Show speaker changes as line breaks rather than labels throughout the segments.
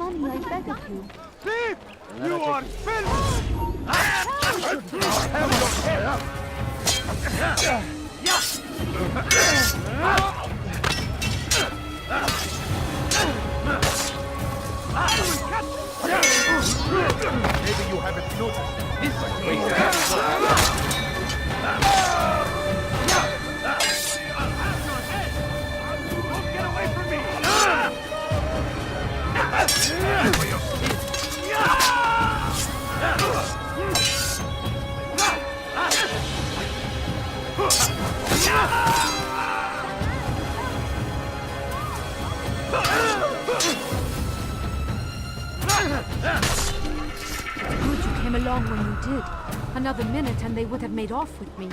Mommy, I beg of you.
Thief! You are finished!
Maybe you haven't noticed. This way.
Don't get away from me!
Good you came along when you did. Another minute and they would have made off with me.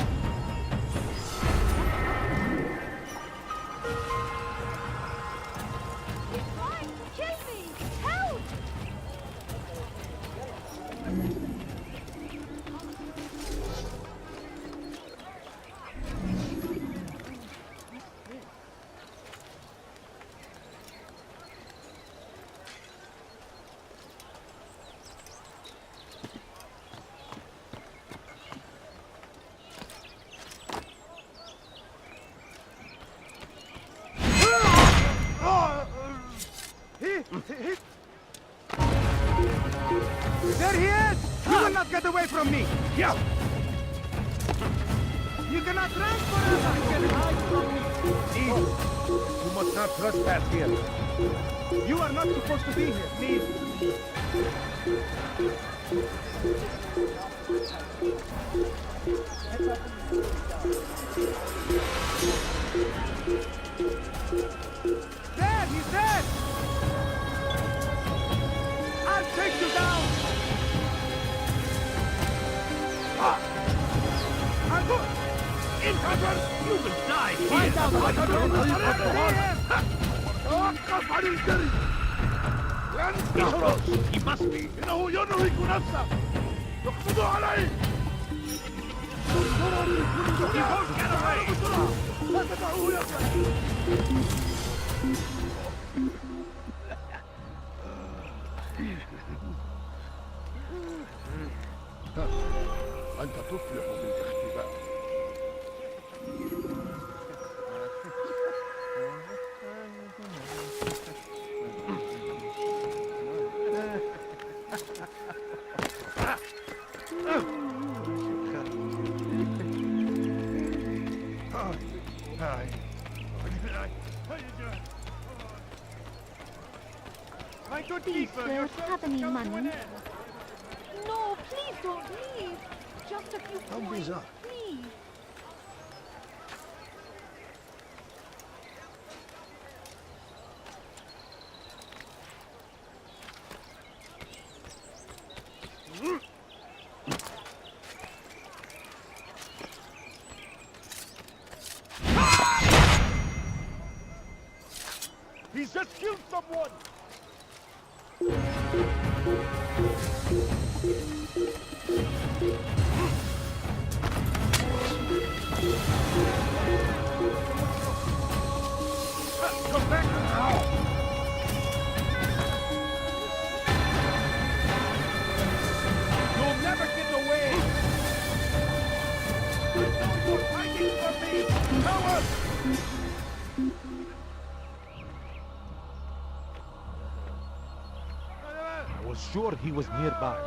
There he is! You will not get away from me!
Yeah.
You cannot run forever! You can hide from me!
Eve, you must not trespass here.
You are not supposed to be here, please! There! He's dead! I'll take you down! I'm good!
Intruders, you will die here.
Find out what to do!
Intruders, he must be.
إنه ينهك نفسه! يقبض عليه!
He won't get away.
لا تدعوه يخرج!
أنت تفلح بالاختباء.
My good
Please,
keeper,
sir,
your
have any
service comes to
money?
an end.
No, please don't leave. Just a few
Don't be
coins,
so.
please.
He's just killed someone. Come back now. You'll never get away. You're fighting for me. Coward. I was sure he was nearby.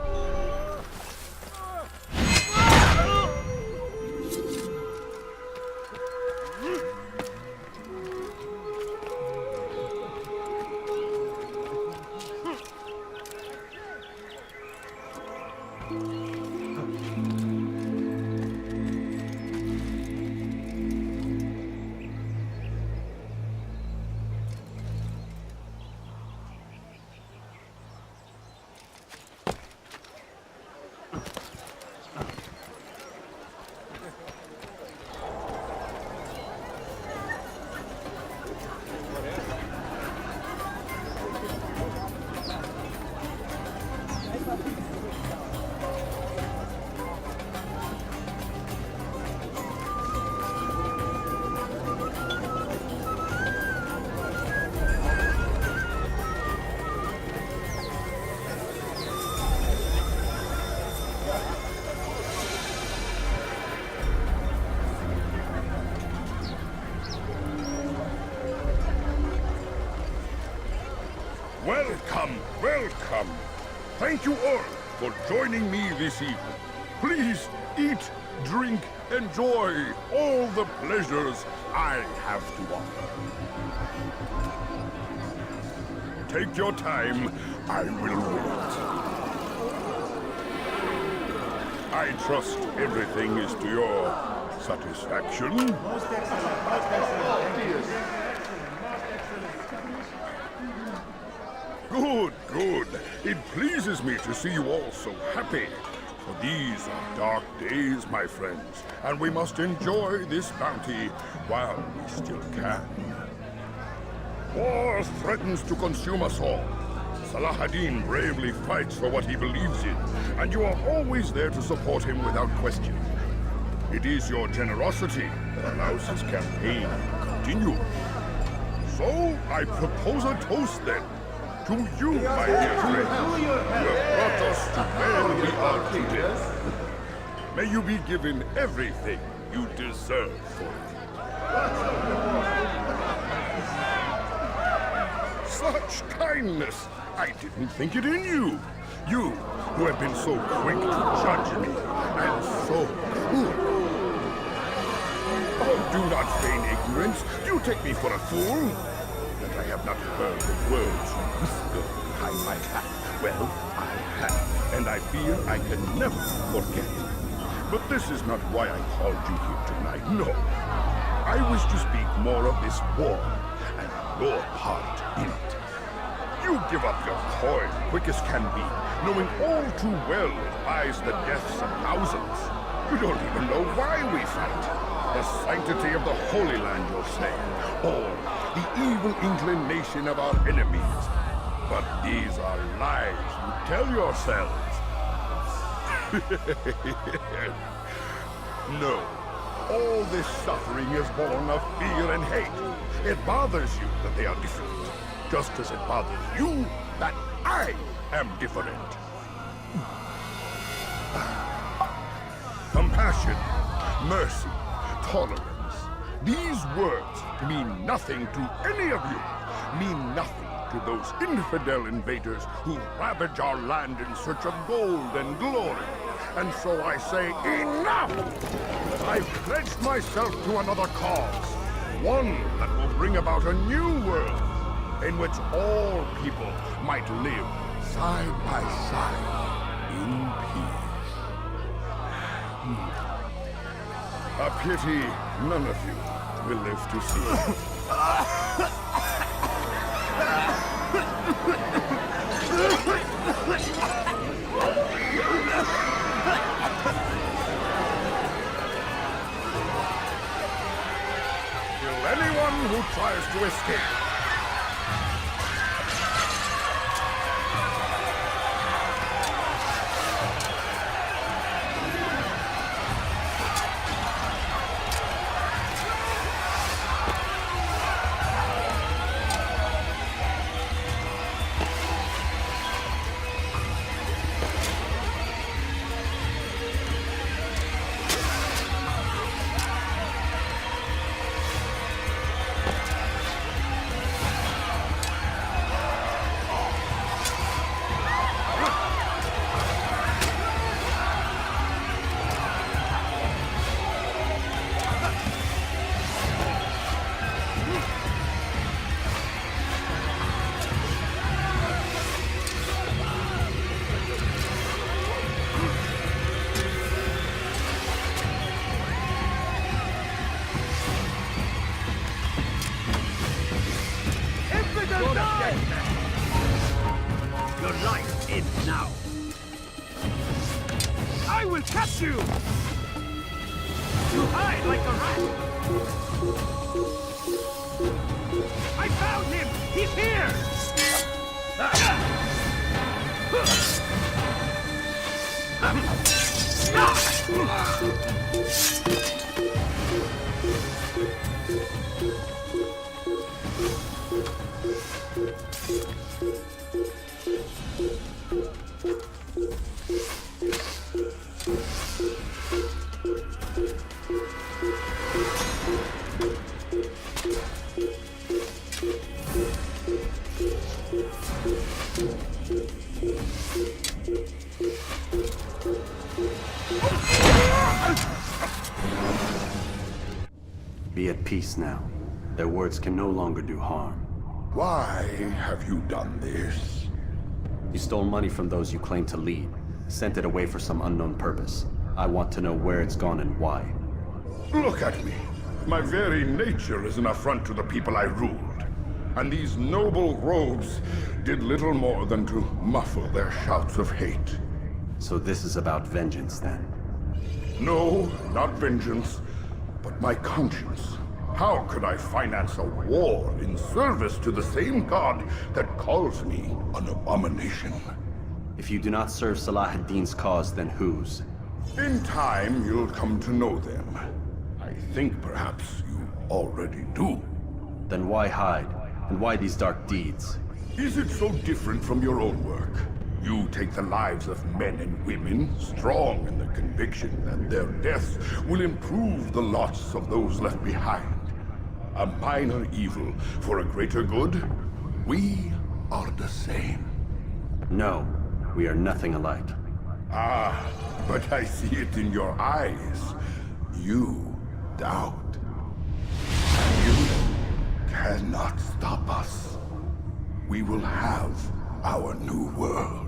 Welcome. Thank you all for joining me this evening. Please eat, drink, enjoy all the pleasures I have to offer. Take your time. I will wait. I trust everything is to your satisfaction.
Most excellent. Most excellent.
Good, good. It pleases me to see you all so happy. For these are dark days, my friends, and we must enjoy this bounty while we still can. War threatens to consume us all. Salah ad-Din bravely fights for what he believes in, and you are always there to support him without question. It is your generosity that allows his campaign to continue. So, I propose a toast then. To you, my dear friends, who have brought us to where we are today. May you be given everything you deserve for it. Such kindness! I didn't think it in you. You, who have been so quick to judge me, and so cruel. Oh, do not feign ignorance. You take me for a fool. That I have not heard the words you whisper behind my back. Well, I have, and I fear I can never forget. But this is not why I called you here tonight, no. I wish to speak more of this war, and your part in it. You give up your coin quick as can be, knowing all too well it buys the deaths of thousands. You don't even know why we fight. The sanctity of the Holy Land, you'll say, or the evil inclination of our enemies. But these are lies you tell yourselves. No, all this suffering is born of fear and hate. It bothers you that they are different, just as it bothers you that I am different. Compassion, mercy, tolerance. These words mean nothing to any of you. Mean nothing to those infidel invaders who ravage our land in search of gold and glory. And so I say, enough! I've pledged myself to another cause. One that will bring about a new world in which all people might live side by side in peace. A pity none of you will live to see it. Kill anyone who tries to escape.
Your life ends now. I will catch you! You hide like a rat! I found him! He's here!
Be at peace now. Their words can no longer do harm.
Why have you done this?
You stole money from those you claim to lead, sent it away for some unknown purpose. I want to know where it's gone and why.
Look at me. My very nature is an affront to the people I ruled. And these noble robes did little more than to muffle their shouts of hate.
So this is about vengeance, then?
No, not vengeance, but my conscience. How could I finance a war in service to the same god that calls me an abomination?
If you do not serve Salah ad-Din's cause, then whose?
In time, you'll come to know them. I think perhaps you already do.
Then why hide? And why these dark deeds?
Is it so different from your own work? You take the lives of men and women, strong in the conviction that their deaths will improve the lots of those left behind. A minor evil for a greater good? We are the same.
No, we are nothing alike.
Ah, but I see it in your eyes. You doubt. You cannot stop us. We will have our new world.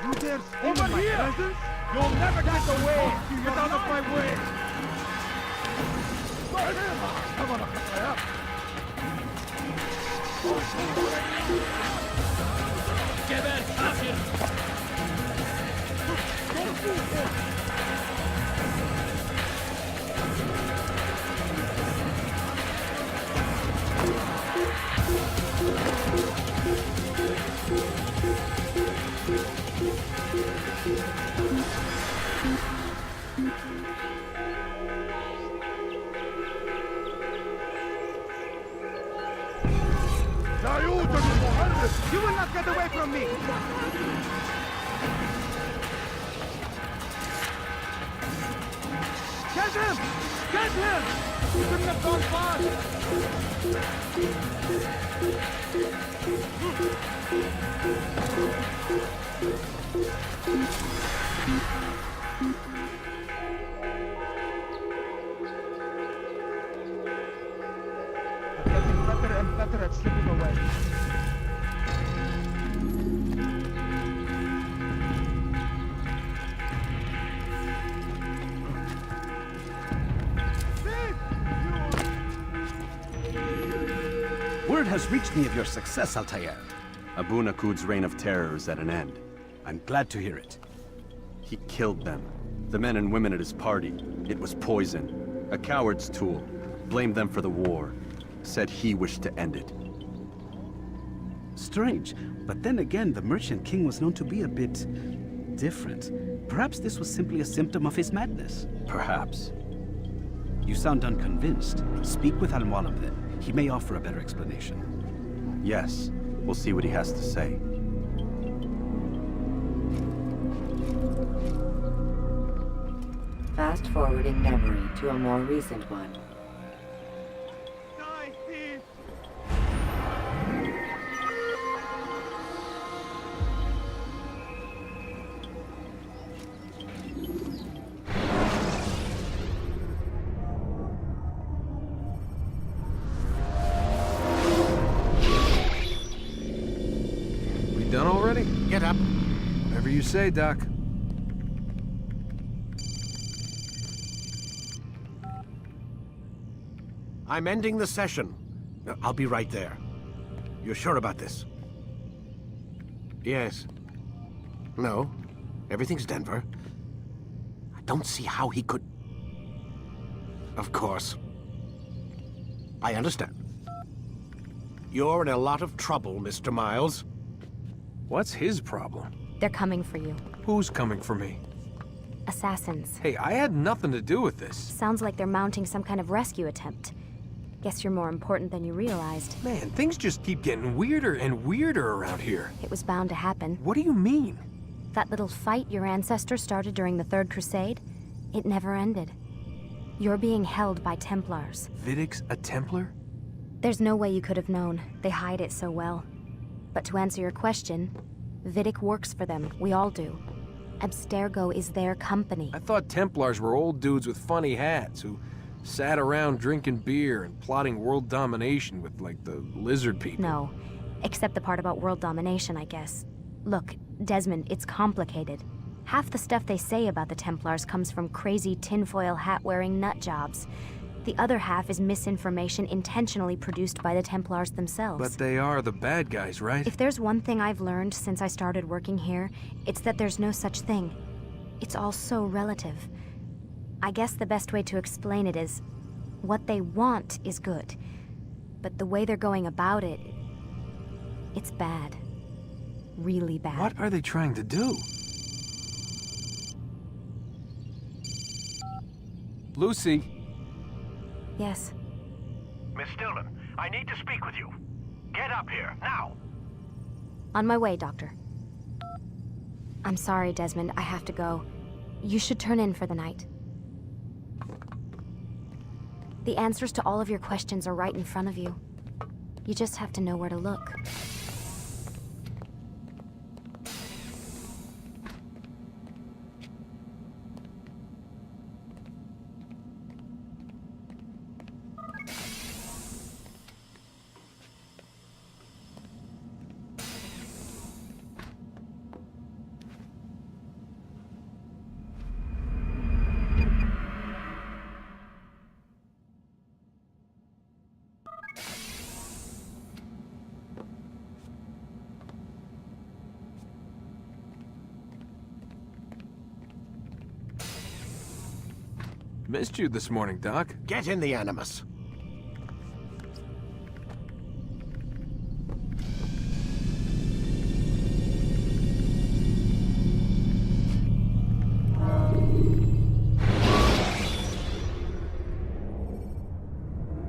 You dare steal my presents? You'll never get away! Get out of my way! Come on, up. Get in! You will not get away from me! Get him! Get him! You couldn't have gone far! I'm getting better and better at slipping away.
Word has reached me of your success, Altair.
Abu Naqud's reign of terror is at an end.
I'm glad to hear it.
He killed them. The men and women at his party. It was poison. A coward's tool. Blamed them for the war. Said he wished to end it.
Strange, but then again, the Merchant King was known to be a bit different. Perhaps this was simply a symptom of his madness.
Perhaps.
You sound unconvinced. Speak with Al-Mualim then. He may offer a better explanation.
Yes. We'll see what he has to say.
Fast-forwarding memory to a more recent one.
Die, thief!
We done already?
Get up.
Whatever you say, Doc.
I'm ending the session. I'll be right there. You're sure about this? Yes. No. Everything's Denver. I don't see how he could... Of course. I understand. You're in a lot of trouble, Mr. Miles.
What's his problem?
They're coming for you.
Who's coming for me?
Assassins.
Hey, I had nothing to do with this.
Sounds like they're mounting some kind of rescue attempt. Guess you're more important than you realized.
Man, things just keep getting weirder and weirder around here.
It was bound to happen.
What do you mean?
That little fight your ancestors started during the Third Crusade, it never ended. You're being held by Templars.
Vidic's a Templar?
There's no way you could have known. They hide it so well. But to answer your question, Vidic works for them. We all do. Abstergo is their company.
I thought Templars were old dudes with funny hats who sat around drinking beer and plotting world domination with, like, the lizard people.
No, except the part about world domination, I guess. Look, Desmond, it's complicated. Half the stuff they say about the Templars comes from crazy tinfoil hat-wearing nut jobs. The other half is misinformation intentionally produced by the Templars themselves.
But they are the bad guys, right?
If there's one thing I've learned since I started working here, it's that there's no such thing. It's all so relative. I guess the best way to explain it is, what they want is good. But the way they're going about it, it's bad. Really bad.
What are they trying to do? Lucy?
Yes.
Miss Stillman, I need to speak with you. Get up here, now!
On my way, Doctor. I'm sorry, Desmond. I have to go. You should turn in for the night. The answers to all of your questions are right in front of you. You just have to know where to look.
Missed you this morning, Doc.
Get in the Animus.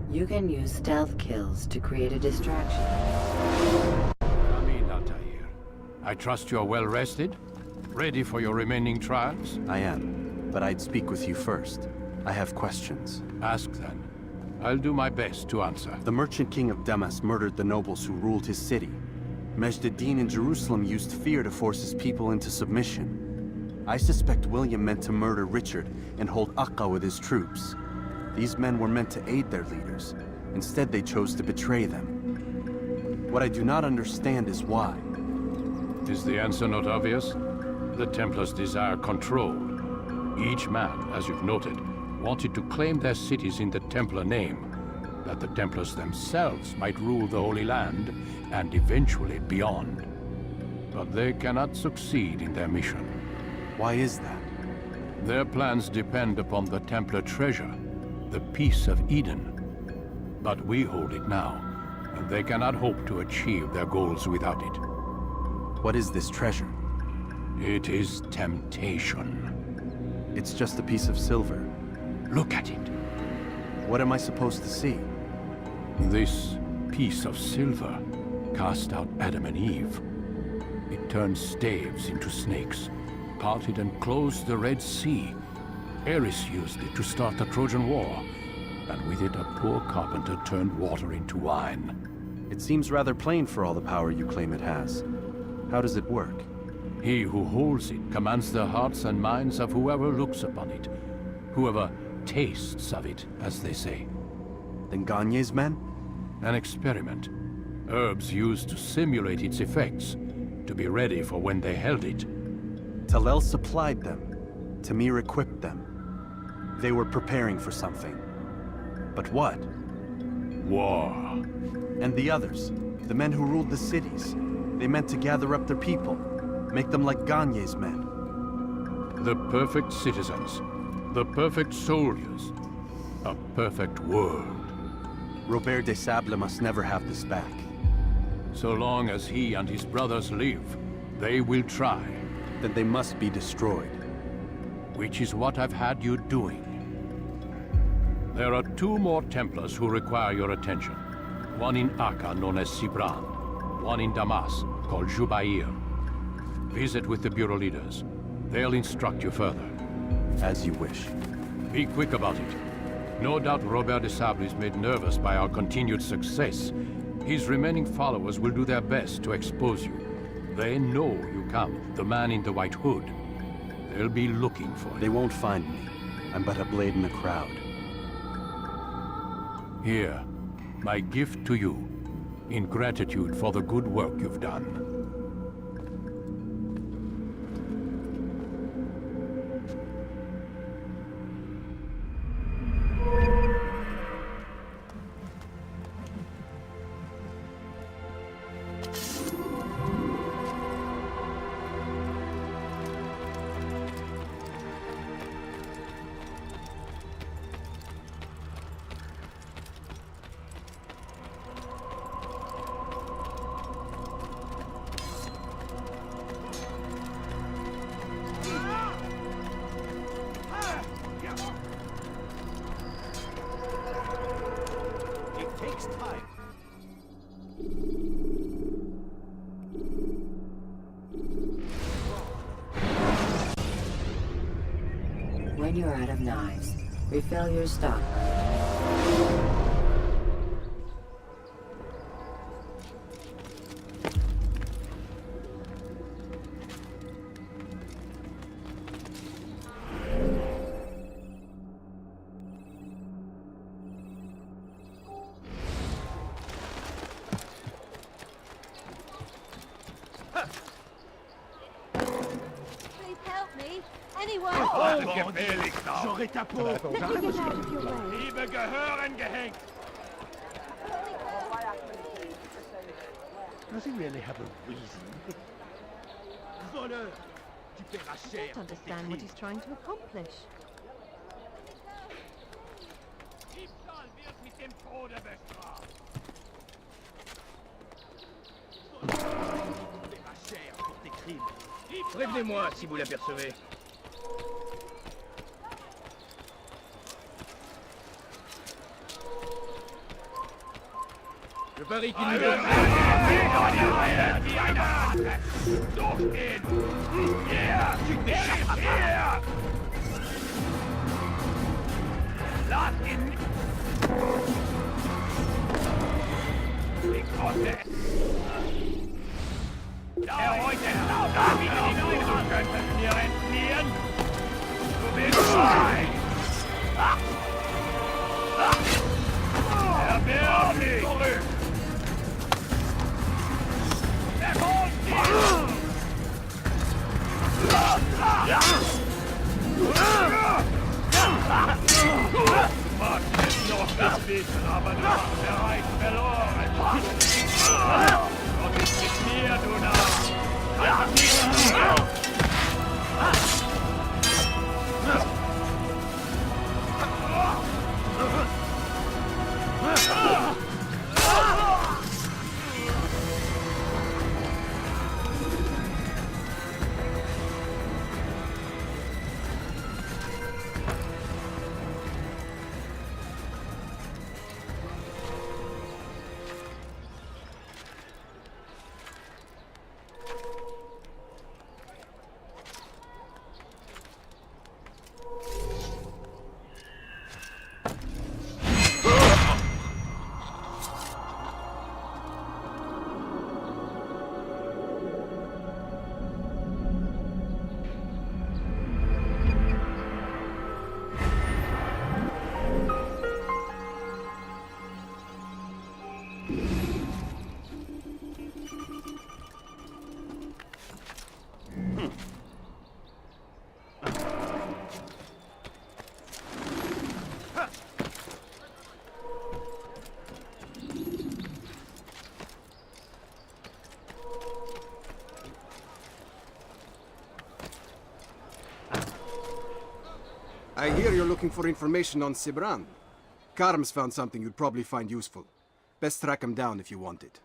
You can use stealth kills to create a distraction.
Come in, Altair. I trust you're well rested? Ready for your remaining trials?
I am, but I'd speak with you first. I have questions.
Ask then. I'll do my best to answer.
The Merchant King of Damas murdered the nobles who ruled his city. Majd ad-Din in Jerusalem used fear to force his people into submission. I suspect William meant to murder Richard and hold Aqqa with his troops. These men were meant to aid their leaders. Instead, they chose to betray them. What I do not understand is why.
Is the answer not obvious? The Templars desire control. Each man, as you've noted, wanted to claim their cities in the Templar name. that the Templars themselves might rule the Holy Land and eventually beyond. But they cannot succeed in their mission.
Why is that?
Their plans depend upon the Templar treasure, the Peace of Eden. But we hold it now, and they cannot hope to achieve their goals without it.
What is this treasure?
It is temptation.
It's just a piece of silver.
Look at it.
What am I supposed to see?
This piece of silver cast out Adam and Eve. It turned staves into snakes, parted and closed the Red Sea. Ares used it to start the Trojan War, and with it a poor carpenter turned water into wine.
It seems rather plain for all the power you claim it has. How does it work?
He who holds it commands the hearts and minds of whoever looks upon it, whoever tastes of it, as they say.
Then Gagne's men?
An experiment. Herbs used to simulate its effects, to be ready for when they held it.
Talel supplied them. Tamir equipped them. They were preparing for something. But what?
War.
And the others, the men who ruled the cities, they meant to gather up their people, make them like Gagne's men.
The perfect citizens, the perfect soldiers, a perfect world.
Robert de Sable must never have this back.
So long as he and his brothers live, they will try.
Then they must be destroyed.
Which is what I've had you doing. There are 2 more Templars who require your attention. One in Acre, known as Sibran. One in Damas, called Jubair. Visit with the Bureau leaders. They'll instruct you further.
As you wish.
Be quick about it. No doubt Robert de Sable is made nervous by our continued success. His remaining followers will do their best to expose you. They know you come, the man in the white hood. They'll be looking for you.
They won't find me. I'm but a blade in the crowd.
Here, my gift to you, in gratitude for the good work you've done.
When you're out of knives, refill your stock.
Please help me. Anyone?
Gefährlich da!
Get out of your way.
Liebe gehören gehängt! Does he really have a reason? Voleur! Tu paieras
I
cher
don't understand what he's trying to accomplish.
Diebstahl wird mit dem Tode bestraft! Tu paieras cher pour tes crimes! Prévenez-moi si vous l'apercevez. Je parie qu'il nous donne... Sucht ihn! Hier! Hier! Lass ihn! Ich konnte... Der heute da wieder hinein könnten wir entfliehen! Du willst sein! Er wird nicht zurück! Warten es noch, bis wissen aber noch bereits verloren. Gott ist mit mir, du Narr.
I hear you're looking for information on Sibran. Karm's found something you'd probably find useful. Best track him down if you want it.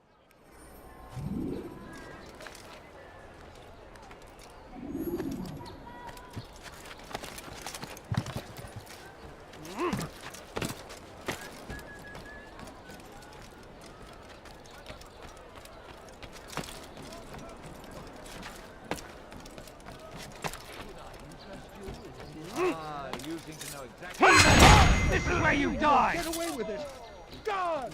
This is where you die! Get away with it! God!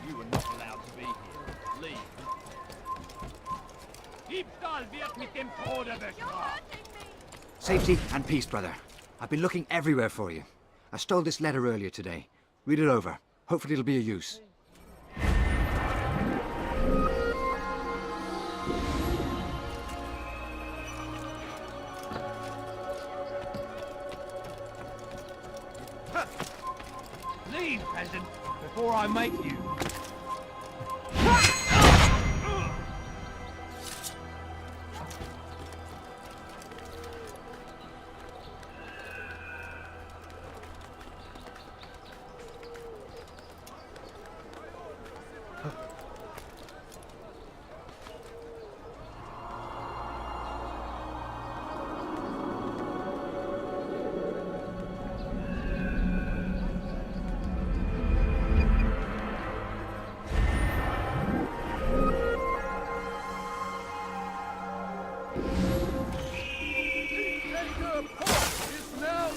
You were not allowed to be here. Leave. Diebstahl wird mit dem Tode bestraft.
Safety and peace, brother. I've been looking everywhere for you. I stole this letter earlier today. Read it over. Hopefully it'll be of use.
Leave, peasant, before I make you.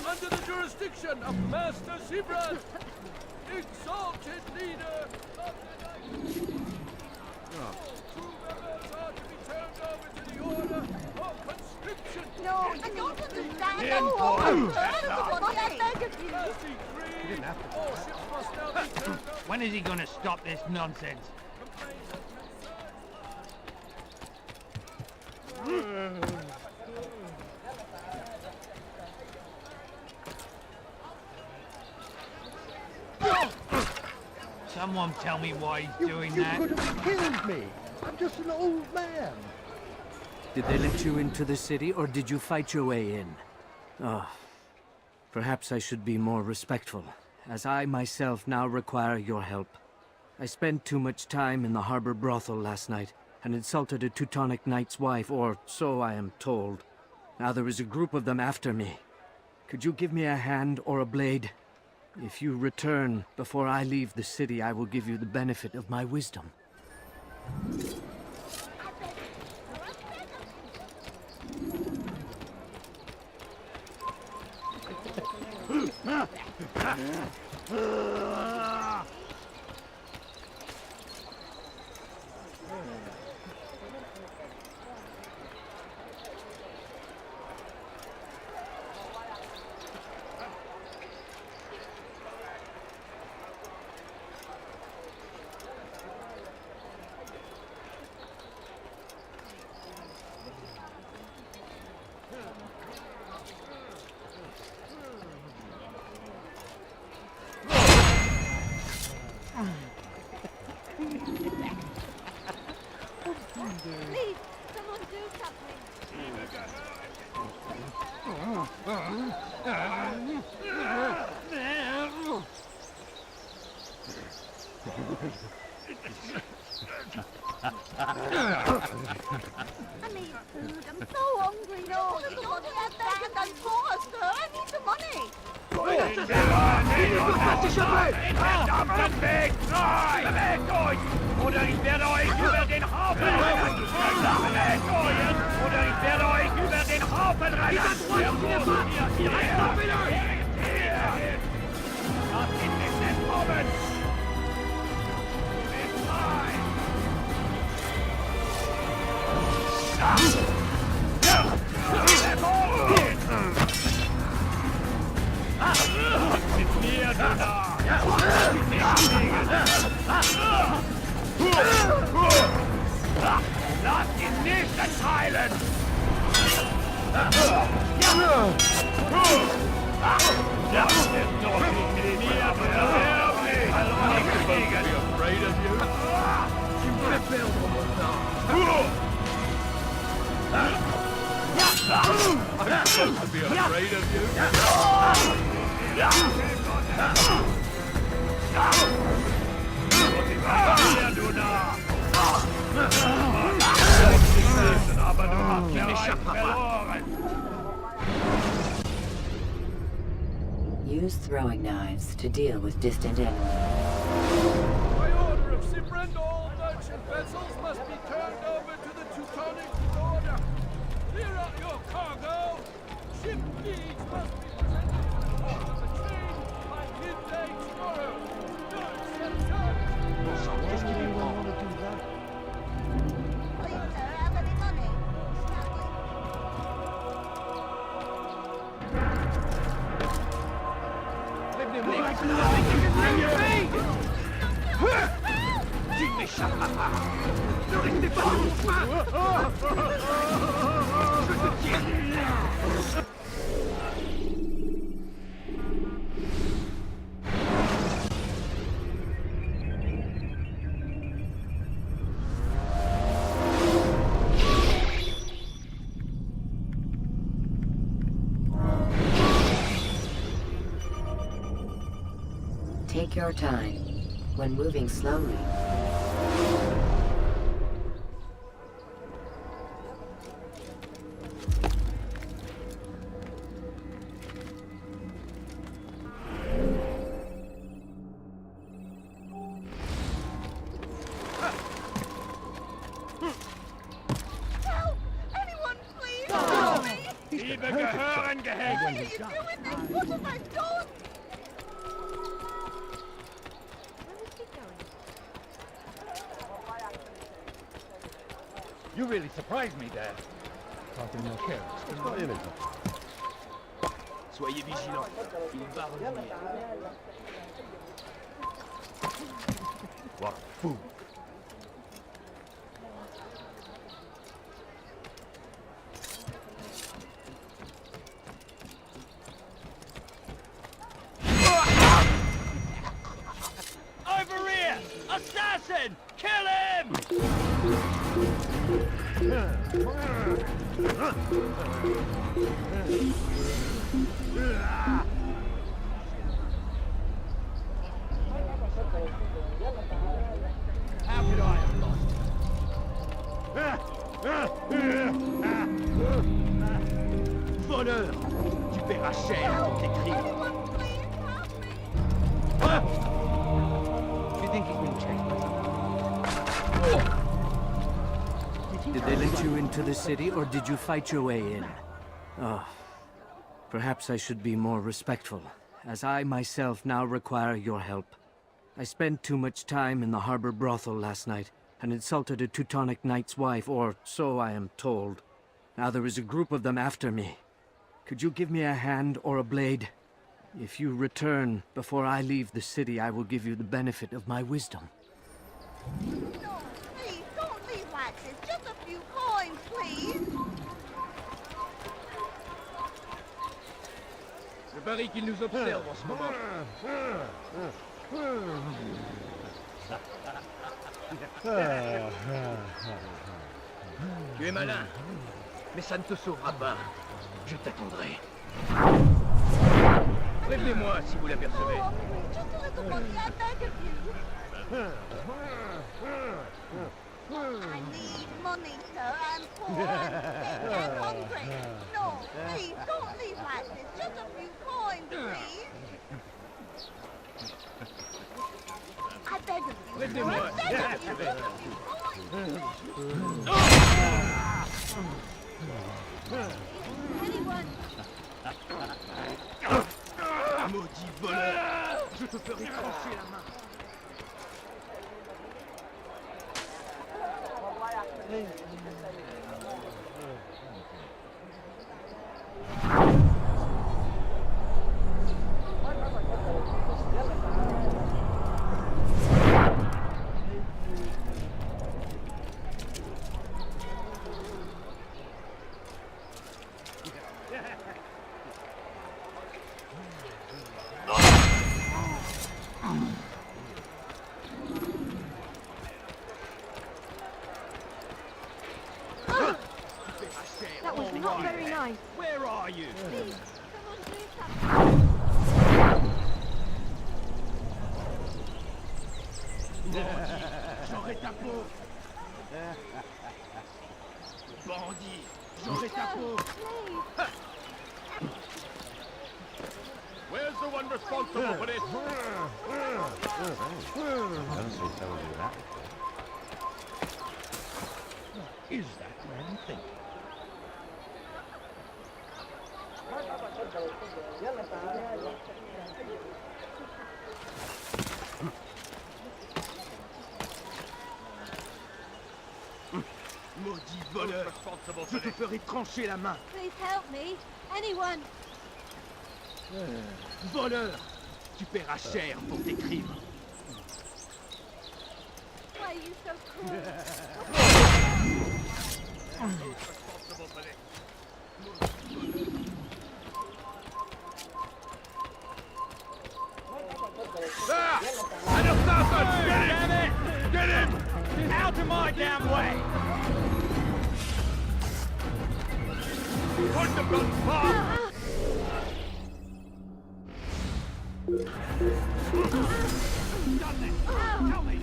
Under the jurisdiction of Master Sibran, exalted leader of the Knights. Two members are to be turned over to the order of conscription.
No, I don't understand.
Bien,
No,
boy.
I beg of you.
As decreed, all ships must now be turned over.
When is he gonna stop this nonsense? Someone tell me why he's doing that.
You could have killed me. I'm just an old man.
Did they let you into the city, or did you fight your way in? Oh, perhaps I should be more respectful, as I myself now require your help. I spent too much time in the harbor brothel last night, and insulted a Teutonic knight's wife, or so I am told. Now there is a group of them after me. Could you give me a hand or a blade? If you return before I leave the city, I will give you the benefit of my wisdom.
sofort échapper!
Verdammten Weg! Bewegt euch! Oder ich werde euch über den Haufen rennen! Bewegt euch! Oder ich werde euch über den Haufen rennen! Lasst ihn nicht entkommen! Mit rein! Mit mir, du Narr! Lass ihn nicht entheilen! Das ist doch nicht mit mir, du Narr! Afraid of you? Tu me fais perdre mon temps! I'm supposed to be afraid of you? Aber du hast ja verloren!
Use throwing knives to deal with distant enemies.
By order of Sibrand, all merchant vessels must be turned over to the Teutonic Order. Clear out your cargo. Ship deeds must be presented to the port of the king by midday tomorrow.
Qu'est-ce qu'il lui want to do that?
Please, sir, have any money?
Tu ne m'échapperas pas! Ne restez pas sur mon chemin! Je te tiens!
Take your time. When moving slowly,
Help! Anyone, please! Help me!
Liebe gehören gehängt!
What are you doing? What have I done?
You really surprised me there.
It's not in it.
Soyez vigilants, il va revenir.
What a fool.
Over here! Assassin! Kill him! How could I have lost?
Voleur! Tu paieras cher pour tes crimes.
Do you think he can change? Did they let you into the city, or did you fight your way in? Oh, perhaps I should be more respectful, as I myself now require your help. I spent too much time in the harbor brothel last night, and insulted a Teutonic knight's wife, or so I am told. Now there is a group of them after me. Could you give me a hand or a blade? If you return before I leave the city, I will give you the benefit of my wisdom.
No, please, don't leave like this. Just a few coins, please.
Je parie qu'il nous observe en ce moment. Tu es malin, mais ça ne te sauvera pas. Je t'attendrai. Prévenez-moi si vous l'apercevez.
Oh, please, just a little money, I beg of you. I need money, sir. I'm poor and sick and hungry. No, please, don't leave like this. Just a few coins, please.
Laissez-moi.
Anyone?
Maudit voleur! Je te ferai trancher la main.
That was not very nice.
Where are you?
Please, someone do something.
J'aurai ta peau. Bandit, j'aurai ta peau.
Where's the one responsible for this?
Is that one thing?
Maudit voleur. Je te ferai trancher la main.
Please help me. Anyone?
Voleur, tu paieras cher pour tes crimes.
Why are you so cruel?
Responsible for this?
There! An assassin! Get him! Damn it! Get him! Out of my damn way! Put the gun fast! Done this! Tell me!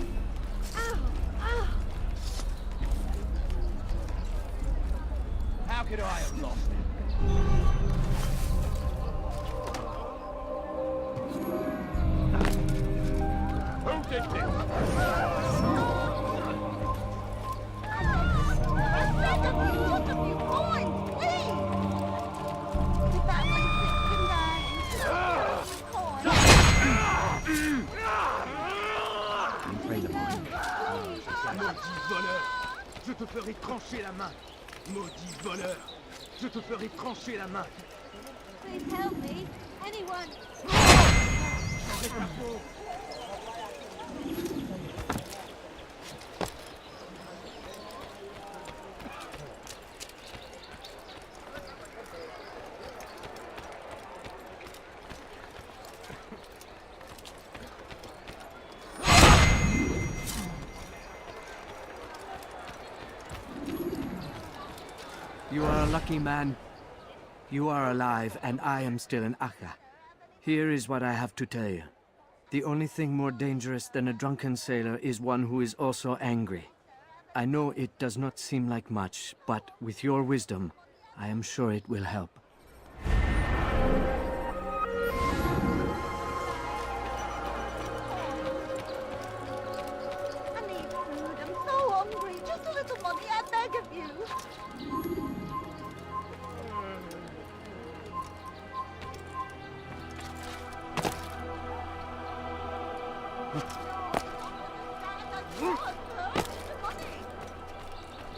How could I have lost it?
Who did this?
Maudit voleur, je te ferai trancher la main. Maudit voleur, je te ferai trancher la main.
Please help me. Anyone?
J'aurai ta peau.
You are a lucky man. You are alive, and I am still in Akka. Here is what I have to tell you. The only thing more dangerous than a drunken sailor is one who is also angry. I know it does not seem like much, but with your wisdom, I am sure it will help.
I need food. I'm so hungry. Just a little money, I beg of you.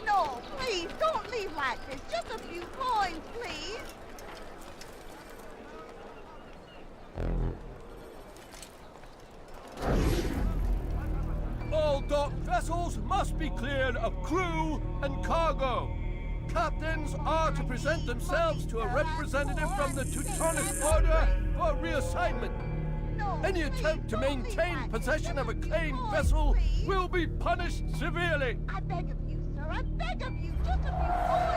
No, please, don't leave like this. Just a few coins, please.
All docked vessels must be cleared of crew and cargo. Captains are to present themselves to a representative from the Teutonic Order for reassignment. Any attempt to maintain possession of a claimed vessel will be punished severely.
I beg of you, sir. I beg of you. Just a few coins.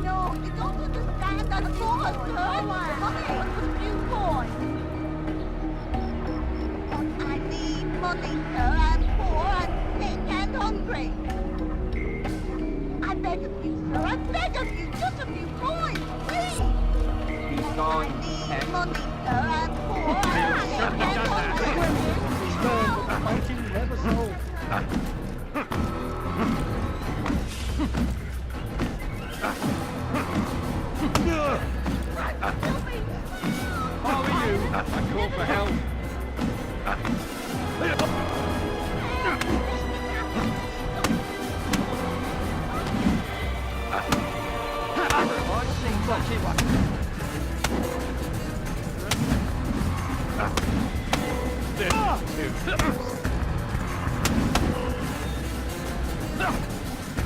No, you don't understand. I saw her, sir. Money was a few coins. I need money. money, sir. I'm poor and sick and hungry. I beg of you, sir. I beg of you. Just a few coins, please.
He's gone.
I need money, sir. I'm poor and sick and hungry.
Turn with the fighting never sold.
How are you? I call for help.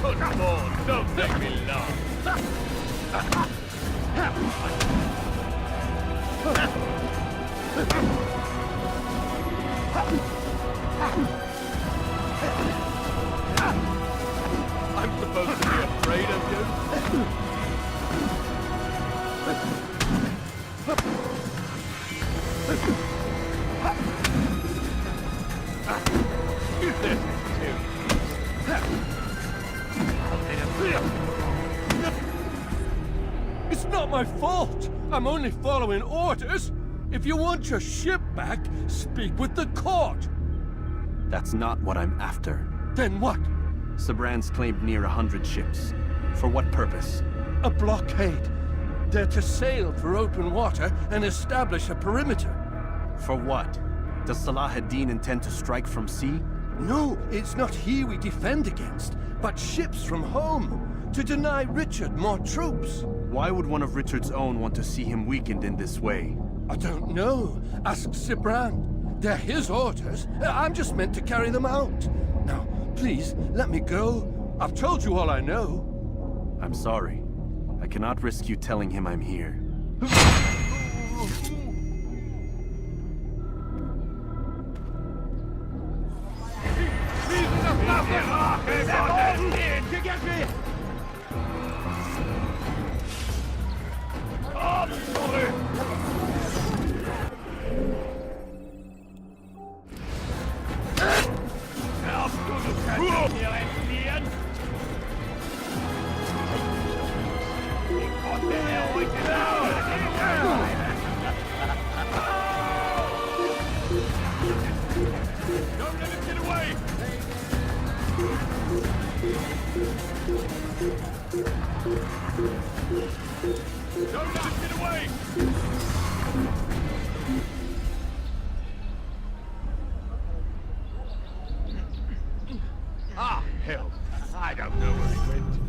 Good Lord, don't make me laugh. I'm supposed to be afraid of you? This is too.
It's not my fault. I'm only following orders. If you want your ship back, speak with the court.
That's not what I'm after.
Then what?
Sabrand's claimed near 100 ships. For what purpose?
A blockade. They're to sail for open water and establish a perimeter.
For what? Does Salah ad-Din intend to strike from sea?
No, it's not he we defend against, but ships from home, to deny Richard more troops.
Why would one of Richard's own want to see him weakened in this way?
I don't know. Ask Sibrand. They're his orders. I'm just meant to carry them out. Now, please, let me go. I've told you all I know.
I'm sorry. I cannot risk you telling him I'm here.
Don't let him get away! Don't let him get away! Ah, hell. I don't know where he went.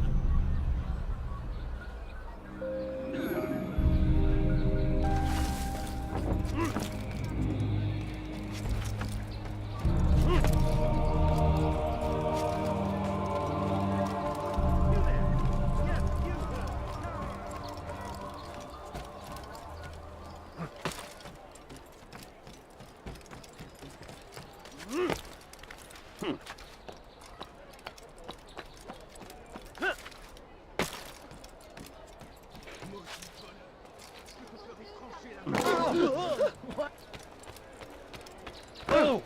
Oh!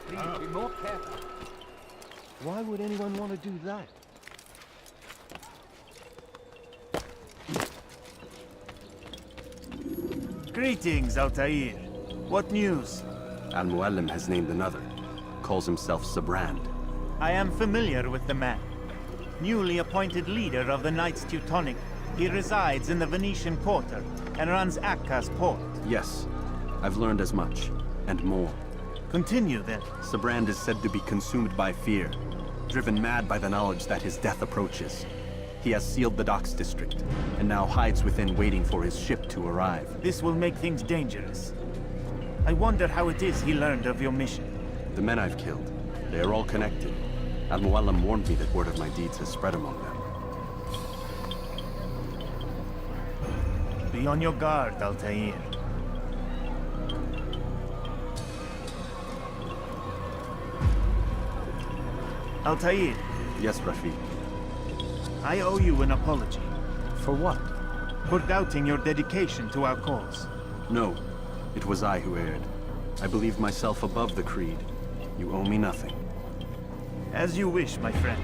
Please be more careful. Why would anyone want to do that?
Greetings, Altair. What news?
Al-Mualim has named another. Calls himself Sibrand.
I am familiar with the man. Newly appointed leader of the Knights Teutonic, he resides in the Venetian Quarter and runs Akka's port.
Yes, I've learned as much, and more.
Continue then.
Sibrand is said to be consumed by fear, driven mad by the knowledge that his death approaches. He has sealed the docks district, and now hides within waiting for his ship to arrive.
This will make things dangerous. I wonder how it is he learned of your mission.
The men I've killed, they are all connected. Al-Mualim warned me that word of my deeds has spread among them.
Be on your guard, Altair. Altair.
Yes, Rafiq.
I owe you an apology.
For what?
For doubting your dedication to our cause.
No, it was I who erred. I believe myself above the creed. You owe me nothing.
As you wish, my friend.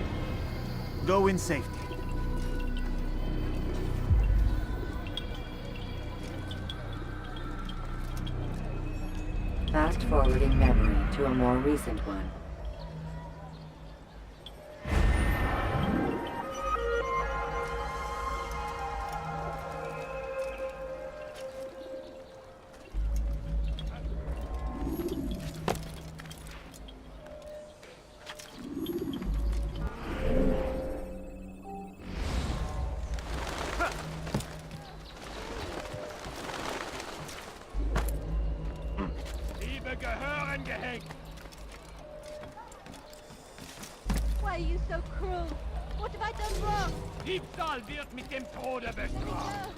Go in safety.
Fast-forwarding memory to a more recent one.
Gehören gehängt!
Why are you so cruel? What have I done wrong?
Diebstahl wird mit dem Tode bestraft!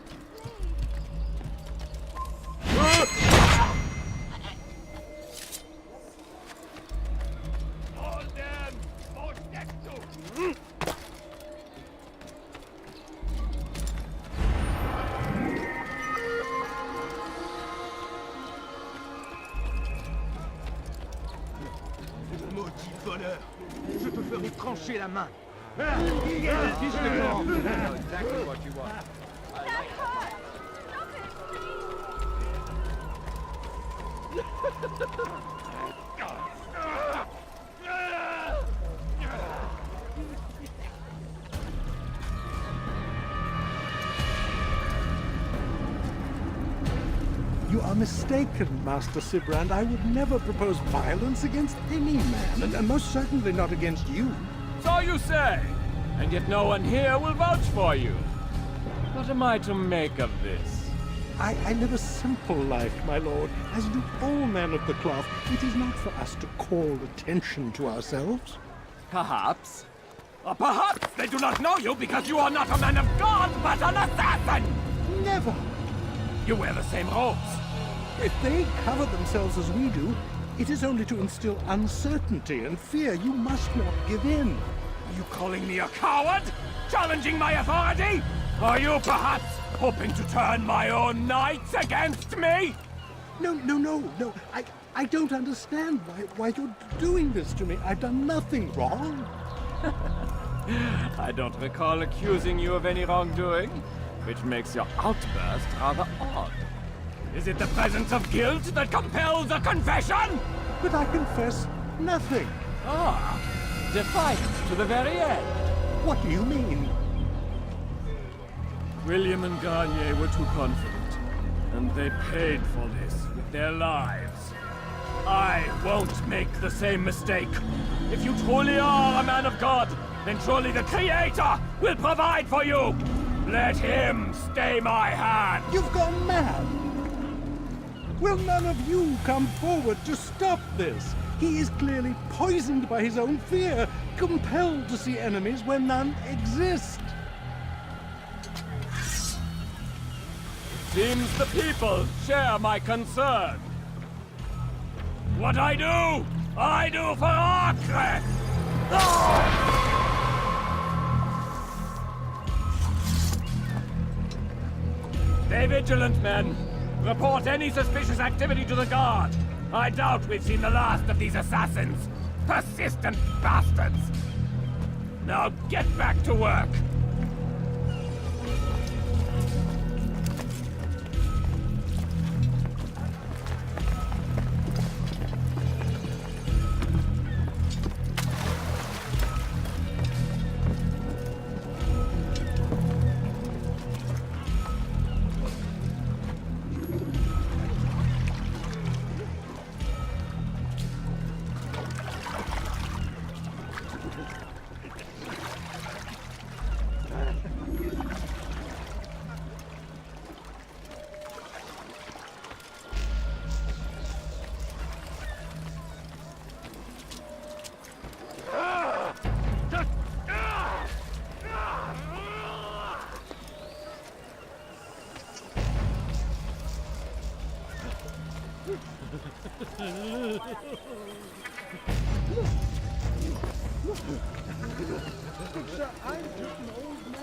Holden! Wo steckst du?
Maudit voleur! Je te ferai trancher la main!
Exactly what you want.
You are mistaken, Master Sibrand. I would never propose violence against any man, and most certainly not against you.
So you say, and yet no one here will vouch for you. What am I to make of this?
I live a simple life, my lord, as do all men of the cloth. It is not for us to call attention to ourselves.
Perhaps. Or perhaps they do not know you because you are not a man of God, but an assassin!
Never!
You wear the same robes.
If they cover themselves as we do, it is only to instill uncertainty and fear. You must not give in.
Are you calling me a coward? Challenging my authority? Are you perhaps hoping to turn my own knights against me?
No. I don't understand why you're doing this to me. I've done nothing wrong.
I don't recall accusing you of any wrongdoing, which makes your outburst rather odd. Is it the presence of guilt that compels a confession?
But I confess nothing.
Ah, defiant to the very end.
What do you mean?
William and Garnier were too confident, and they paid for this with their lives. I won't make the same mistake. If you truly are a man of God, then surely the Creator will provide for you. Let him stay my hand.
You've gone mad. Will none of you come forward to stop this? He is clearly poisoned by his own fear, compelled to see enemies where none exist.
Seems the people share my concern. What I do for Acre! Stay vigilant, men. Report any suspicious activity to the guard. I doubt we've seen the last of these assassins. Persistent bastards. Now get back to work.
Sir, I'm just an old man.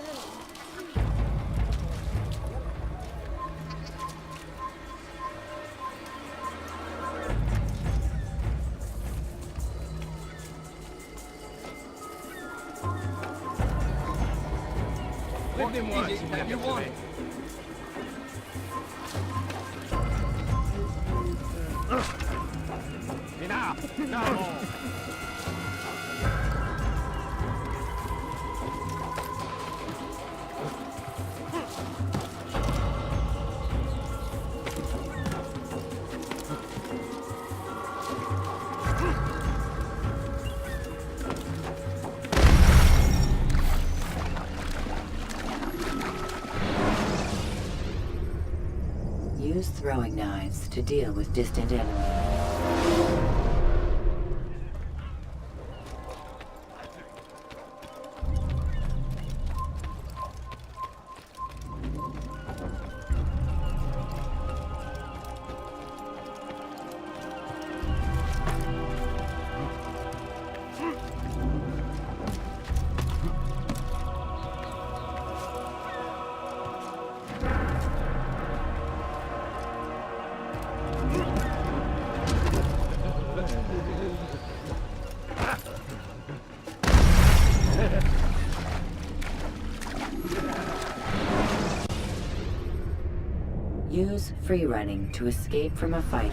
Flippez-moi, si you want it. Enough! No!
Use throwing knives to deal with distant enemies. Use free running to escape from a fight.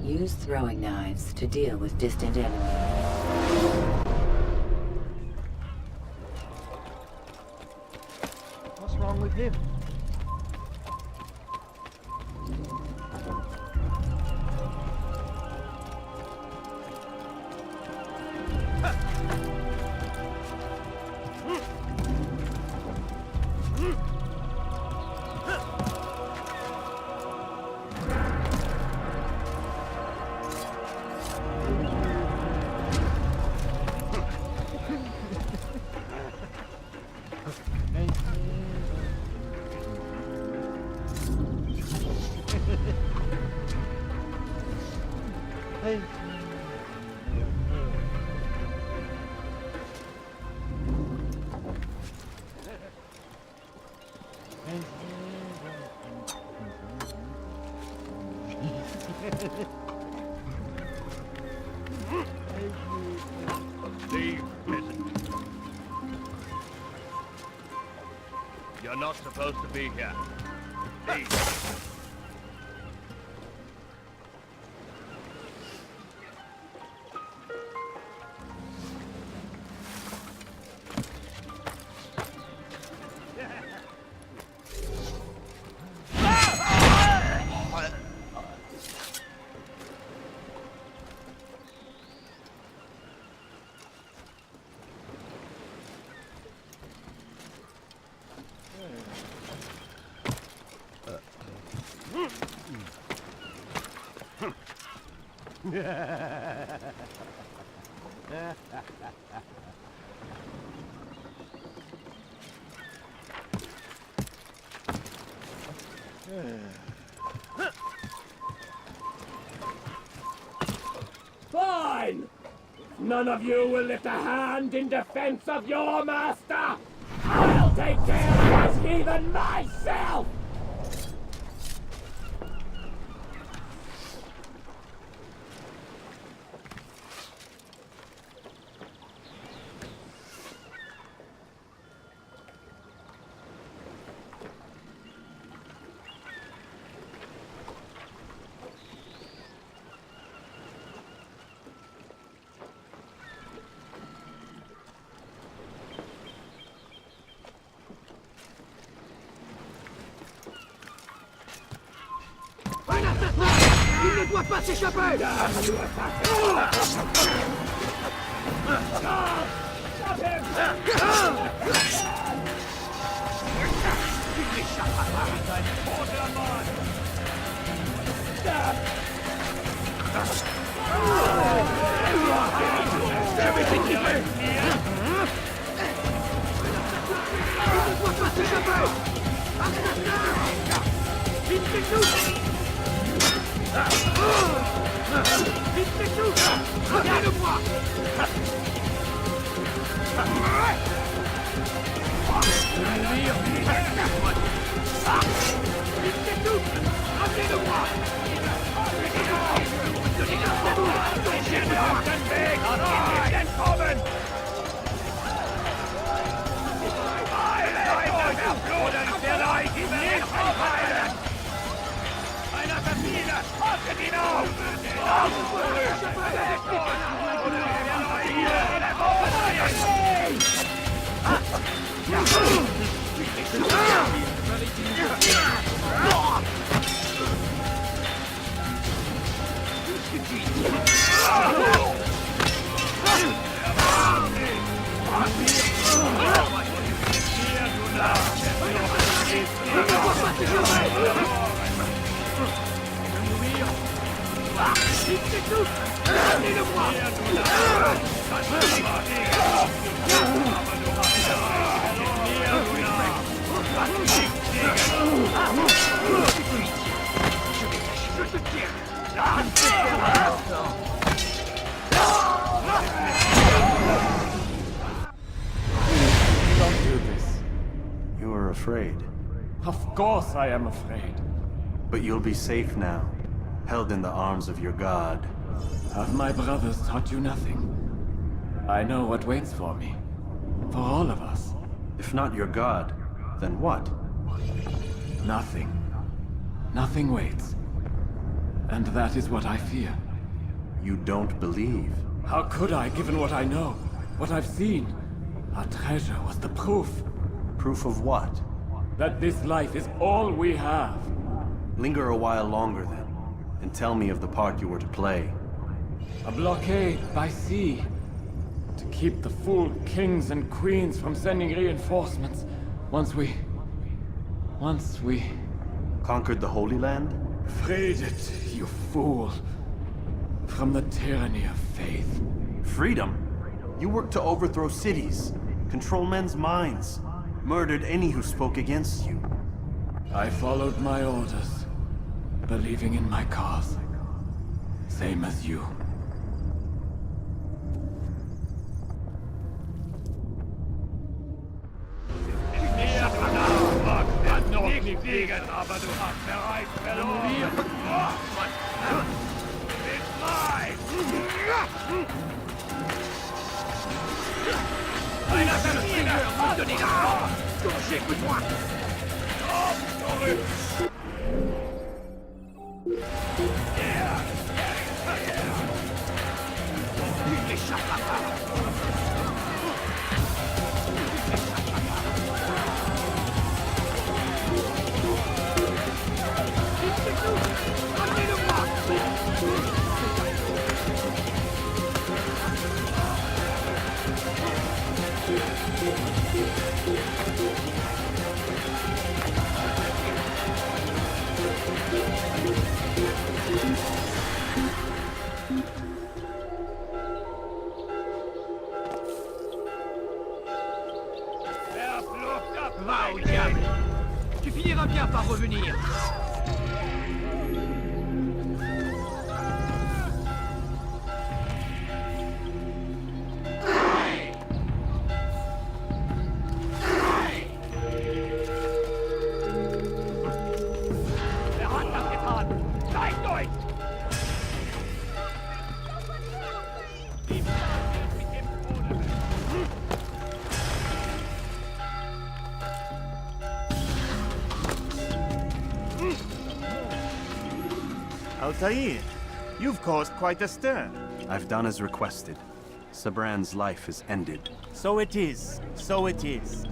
Use throwing knives to deal with distant enemies.
What's wrong with him?
Leave, peasant. You're not supposed to be here. Leave.
Fine! None of you will lift a hand in defense of your master! I'll take care of this heathen myself!
Il ne doit pas s'échapper!
Everything you Don't do this.
You were afraid.
Of course I am afraid.
But you'll be safe now, held in the arms of your god.
Have my brothers taught you nothing? I know what waits for me. For all of us.
If not your god, then what?
Nothing. Nothing waits. And that is what I fear.
You don't believe?
How could I, given what I know? What I've seen? Our treasure was the proof.
Proof of what?
That this life is all we have.
Linger a while longer then, and tell me of the part you were to play.
A blockade by sea. To keep the fool kings and queens from sending reinforcements. Once we...
Conquered the Holy Land?
Freed it, you fool. From the tyranny of faith.
Freedom? You worked to overthrow cities, control men's minds, murdered any who spoke against you.
I followed my orders, believing in my cause. Same as you.
Nicht liegen, aber du hast bereits verloren. It's mine! Einer Verlierer muss du nicht haben! Touché, écoute-moi! Il n'échappera pas! Va au diable! Tu finiras bien par revenir!
Altair, you've caused quite a stir.
I've done as requested. Sabran's life is ended.
So it is. So it is.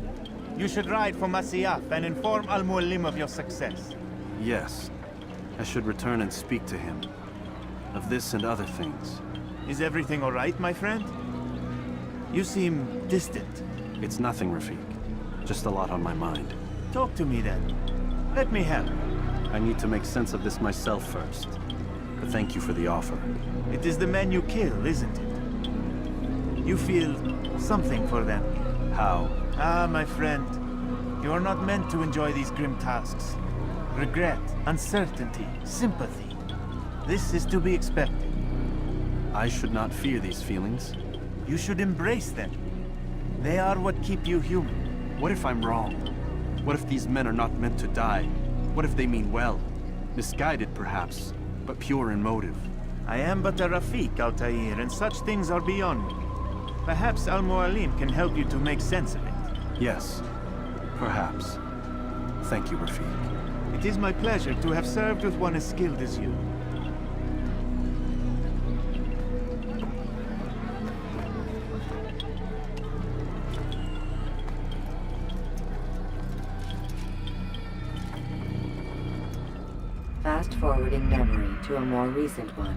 You should ride for Masyaf and inform Al-Mualim of your success.
Yes. I should return and speak to him. Of this and other things.
Is everything all right, my friend? You seem distant.
It's nothing, Rafik. Just a lot on my mind.
Talk to me then. Let me help.
I need to make sense of this myself first. But thank you for the offer.
It is the men you kill, isn't it? You feel something for them.
How?
Ah, my friend. You are not meant to enjoy these grim tasks. Regret, uncertainty, sympathy. This is to be expected.
I should not fear these feelings.
You should embrace them. They are what keep you human.
What if I'm wrong? What if these men are not meant to die? What if they mean well? Misguided, perhaps, but pure in motive.
I am but a Rafik, Altair, and such things are beyond me. Perhaps Al-Mualim can help you to make sense of it.
Yes, perhaps. Thank you, Rafik.
It is my pleasure to have served with one as skilled as you.
Fast-forwarding memory to a more recent one.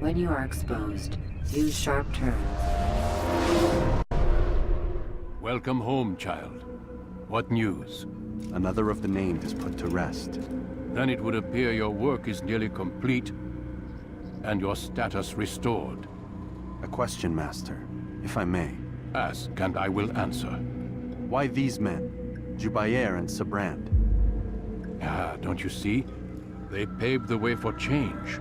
When you are exposed, use sharp turns.
Welcome home, child. What news?
Another of the named is put to rest.
Then it would appear your work is nearly complete, and your status restored.
A question, Master, if I may.
Ask, and I will answer.
Why these men? Jubayer and Sibrand?
Ah, don't you see? They paved the way for change.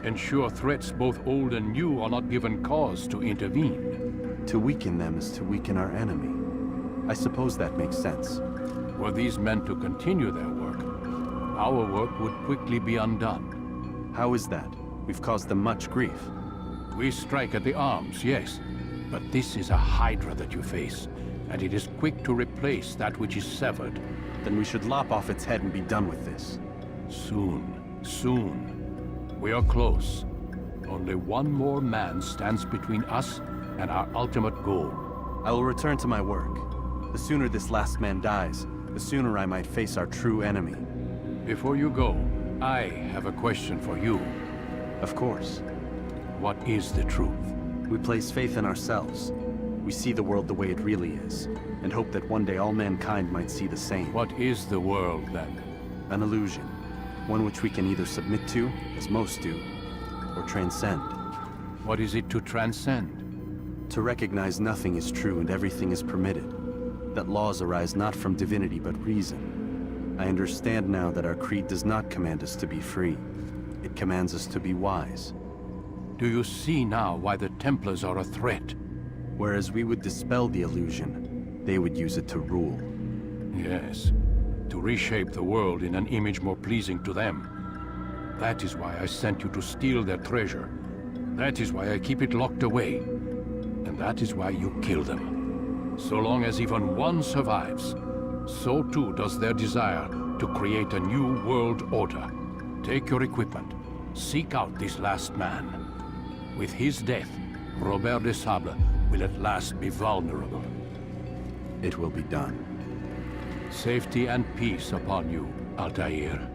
Ensure threats both old and new are not given cause to intervene.
To weaken them is to weaken our enemy. I suppose that makes sense.
Were these men to continue their work, our work would quickly be undone.
How is that? We've caused them much grief.
We strike at the arms, yes. But this is a hydra that you face, and it is quick to replace that which is severed.
Then we should lop off its head and be done with this.
Soon, soon. We are close. Only one more man stands between us and our ultimate goal.
I will return to my work. The sooner this last man dies, the sooner I might face our true enemy.
Before you go, I have a question for you.
Of course.
What is the truth?
We place faith in ourselves. We see the world the way it really is, and hope that one day all mankind might see the same.
What is the world, then?
An illusion. One which we can either submit to, as most do, or transcend.
What is it to transcend?
To recognize nothing is true and everything is permitted. That laws arise not from divinity but reason. I understand now that our creed does not command us to be free. It commands us to be wise.
Do you see now why the Templars are a threat?
Whereas we would dispel the illusion, they would use it to rule.
Yes, to reshape the world in an image more pleasing to them. That is why I sent you to steal their treasure. That is why I keep it locked away. And that is why you kill them. So long as even one survives, so too does their desire to create a new world order. Take your equipment. Seek out this last man. With his death, Robert de Sable will at last be vulnerable.
It will be done.
Safety and peace upon you, Altair.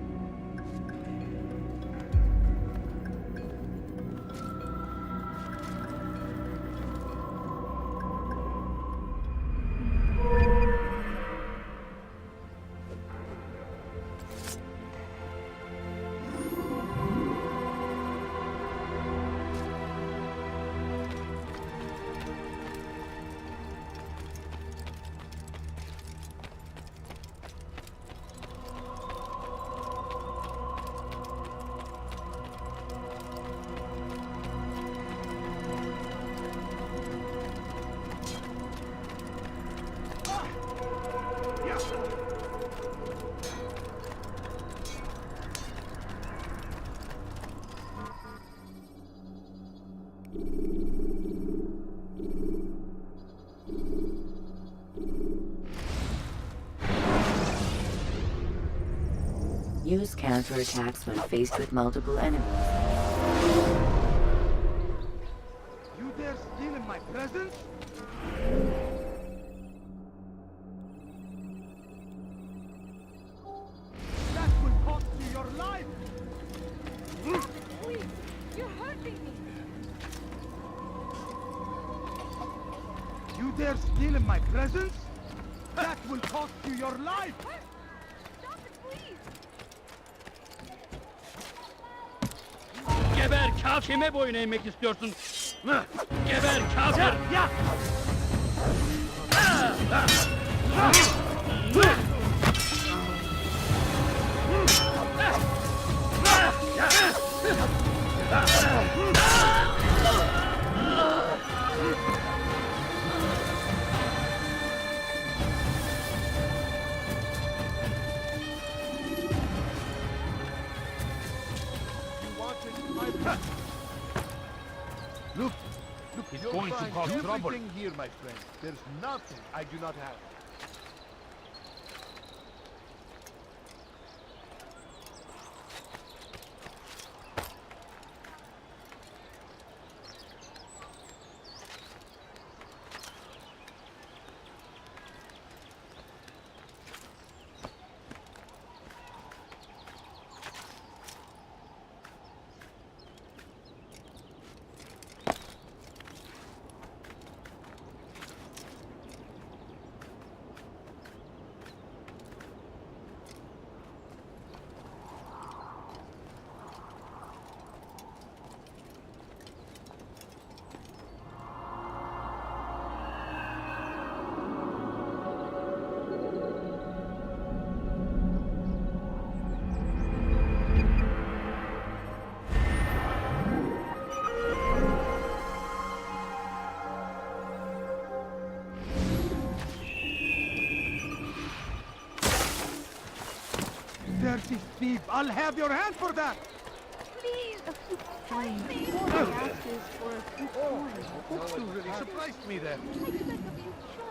Use counterattacks when faced with multiple enemies.
You dare steal in my presence? That will cost you your life!
Please, you're hurting me.
dare steal in my presence? That will cost you your life!
Stop it, please!
Geber kafir! Kime boyun eğmek istiyorsun? Geber kafir! Ya!
Look,
He's
you're
going to
trying
cause trouble.
everything here, my friend. There's nothing I do not have.
Dirty thief! I'll have your hand for that!
Please! Find me!
Oh, you really surprised me there.
I beg of you, try